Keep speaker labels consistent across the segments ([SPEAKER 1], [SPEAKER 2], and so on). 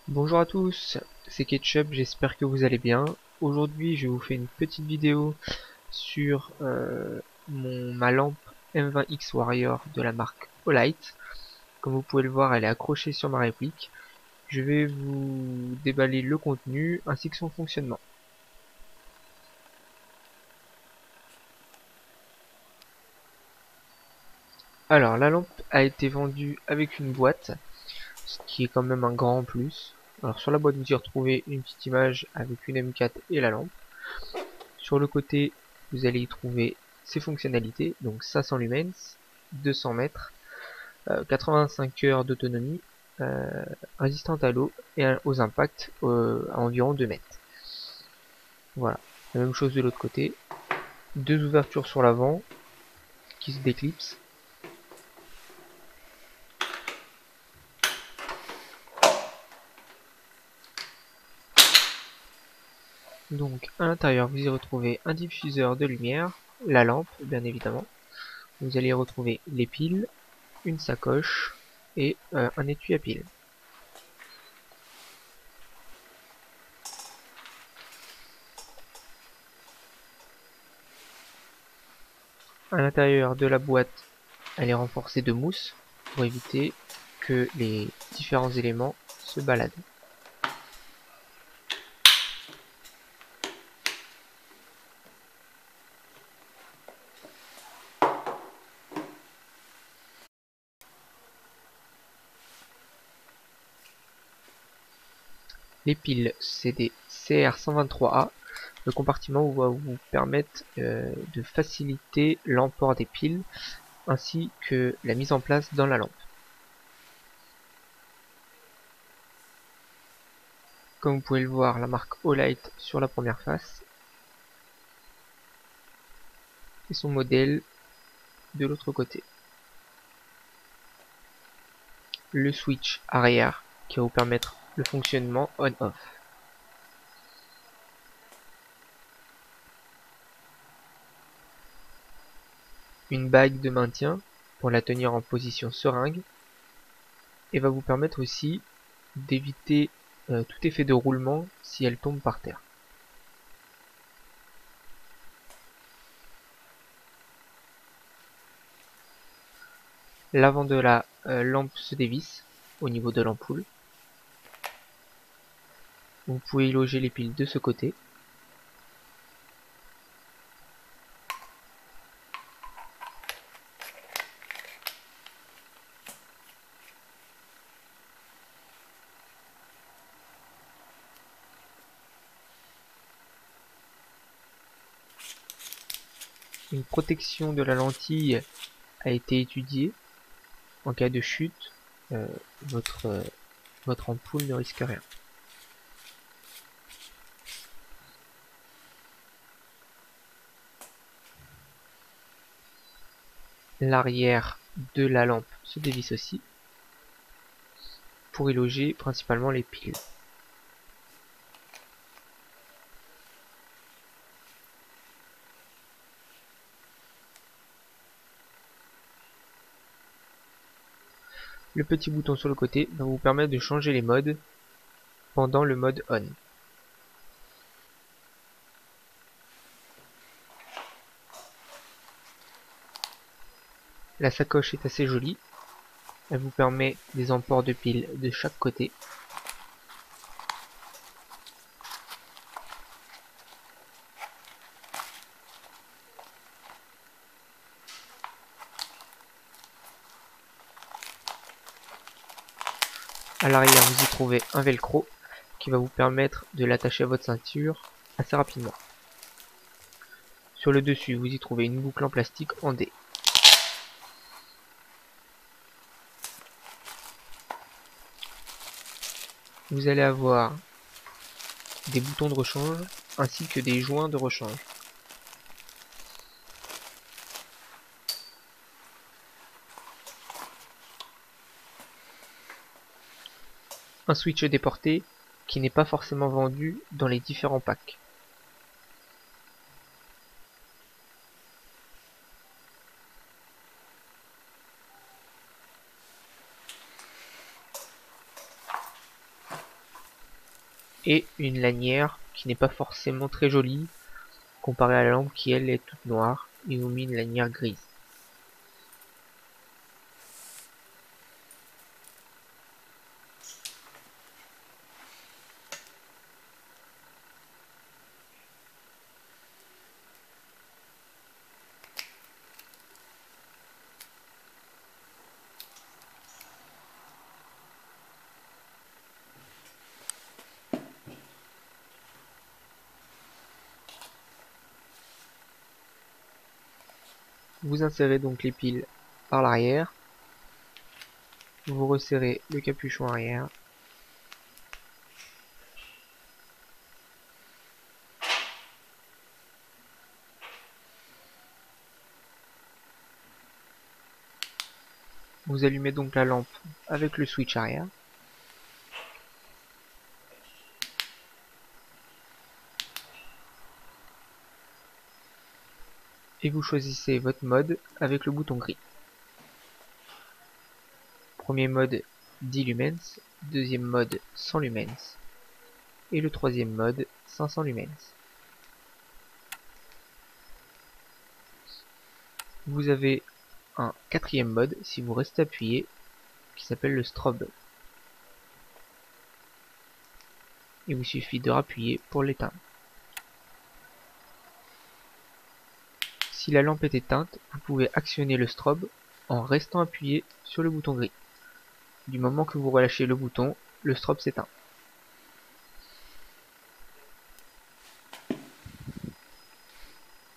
[SPEAKER 1] Bonjour à tous, c'est Ketchup, j'espère que vous allez bien. Aujourd'hui, je vous fais une petite vidéo sur ma lampe M20X Warrior de la marque Olight. Comme vous pouvez le voir, elle est accrochée sur ma réplique. Je vais vous déballer le contenu ainsi que son fonctionnement. Alors, la lampe a été vendue avec une boîte, ce qui est quand même un grand plus. Alors, sur la boîte, vous y retrouvez une petite image avec une M4 et la lampe. Sur le côté, vous allez y trouver ses fonctionnalités, donc 500 lumens, 200 mètres, 85 heures d'autonomie, résistante à l'eau et aux impacts à environ 2 mètres. Voilà, la même chose de l'autre côté. Deux ouvertures sur l'avant qui se déclipsent. Donc à l'intérieur, vous y retrouvez un diffuseur de lumière, la lampe bien évidemment. Vous allez y retrouver les piles, une sacoche et un étui à piles. À l'intérieur de la boîte, elle est renforcée de mousse pour éviter que les différents éléments se baladent. Les piles, c'est des CR123A. Le compartiment va vous permettre de faciliter l'emport des piles ainsi que la mise en place dans la lampe. Comme vous pouvez le voir, la marque Olight sur la première face et son modèle de l'autre côté. Le switch arrière qui va vous permettre le fonctionnement on-off. Une bague de maintien pour la tenir en position seringue et va vous permettre aussi d'éviter tout effet de roulement si elle tombe par terre. L'avant de la lampe se dévisse au niveau de l'ampoule. Vous pouvez y loger les piles de ce côté. Une protection de la lentille a été étudiée. En cas de chute, euh, votre, votre ampoule ne risque rien. L'arrière de la lampe se dévisse aussi pour y loger principalement les piles. Le petit bouton sur le côté va vous permettre de changer les modes pendant le mode on. La sacoche est assez jolie. Elle vous permet des emports de piles de chaque côté. À l'arrière, vous y trouvez un velcro qui va vous permettre de l'attacher à votre ceinture assez rapidement. Sur le dessus, vous y trouvez une boucle en plastique en D. Vous allez avoir des boutons de rechange ainsi que des joints de rechange. Un switch déporté qui n'est pas forcément vendu dans les différents packs. et une lanière qui n'est pas forcément très jolie comparée à la lampe qui elle est toute noire et vous met une lanière grise. Vous insérez donc les piles par l'arrière, vous resserrez le capuchon arrière, vous allumez donc la lampe avec le switch arrière, et vous choisissez votre mode avec le bouton gris. Premier mode 10 lumens, deuxième mode 100 lumens et le troisième mode 500 lumens. Vous avez un quatrième mode si vous restez appuyé qui s'appelle le strobe. Il vous suffit de rappuyer pour l'éteindre. Si la lampe est éteinte, vous pouvez actionner le strobe en restant appuyé sur le bouton gris. Du moment que vous relâchez le bouton, le strobe s'éteint.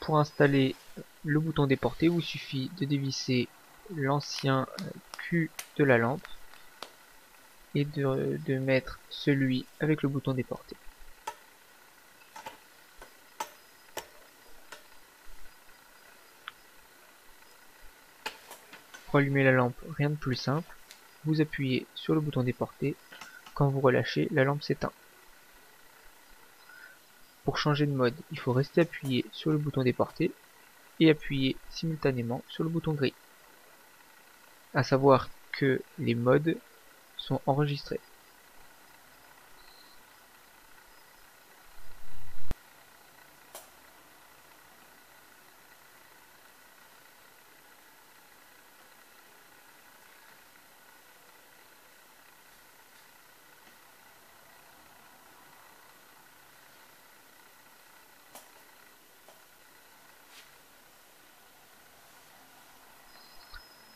[SPEAKER 1] Pour installer le bouton déporté, il vous suffit de dévisser l'ancien cul de la lampe et de mettre celui avec le bouton déporté. Pour allumer la lampe, rien de plus simple, vous appuyez sur le bouton déporté, quand vous relâchez, la lampe s'éteint. Pour changer de mode, il faut rester appuyé sur le bouton déporté et appuyer simultanément sur le bouton gris. À savoir que les modes sont enregistrés.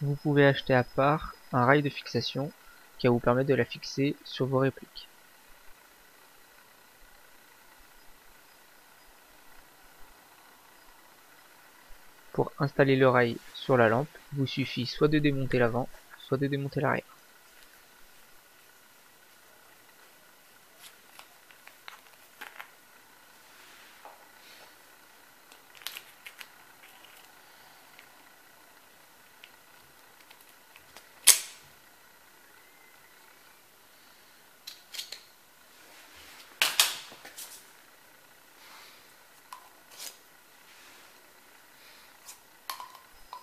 [SPEAKER 1] Vous pouvez acheter à part un rail de fixation qui va vous permettre de la fixer sur vos répliques. Pour installer le rail sur la lampe, il vous suffit soit de démonter l'avant, soit de démonter l'arrière.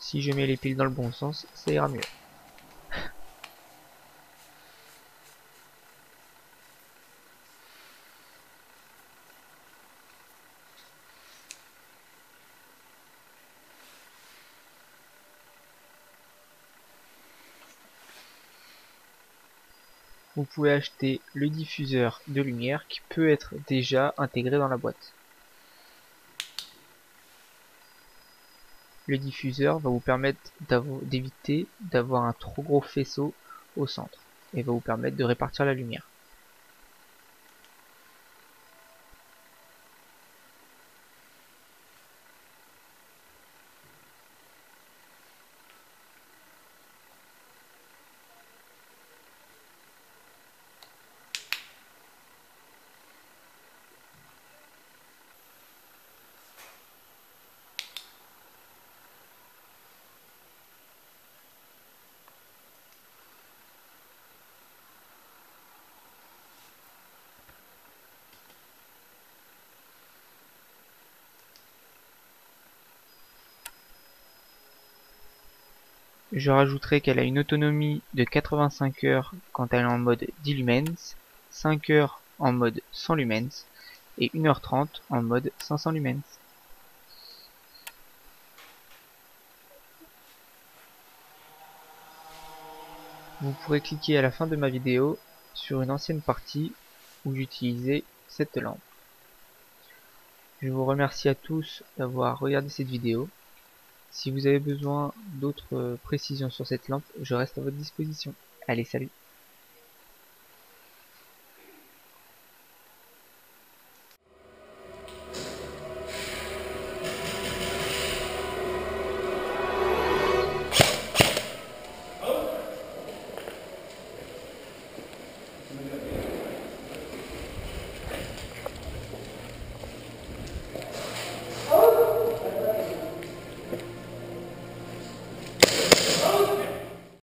[SPEAKER 1] Si je mets les piles dans le bon sens, ça ira mieux. Vous pouvez acheter le diffuseur de lumière qui peut être déjà intégré dans la boîte. Le diffuseur va vous permettre d'éviter d'avoir un trop gros faisceau au centre et va vous permettre de répartir la lumière. Je rajouterai qu'elle a une autonomie de 85 heures quand elle est en mode 10 lumens, 5 heures en mode 100 lumens et 1h30 en mode 500 lumens. Vous pourrez cliquer à la fin de ma vidéo sur une ancienne partie où j'utilisais cette lampe. Je vous remercie à tous d'avoir regardé cette vidéo. Si vous avez besoin d'autres précisions sur cette lampe, je reste à votre disposition. Allez, salut!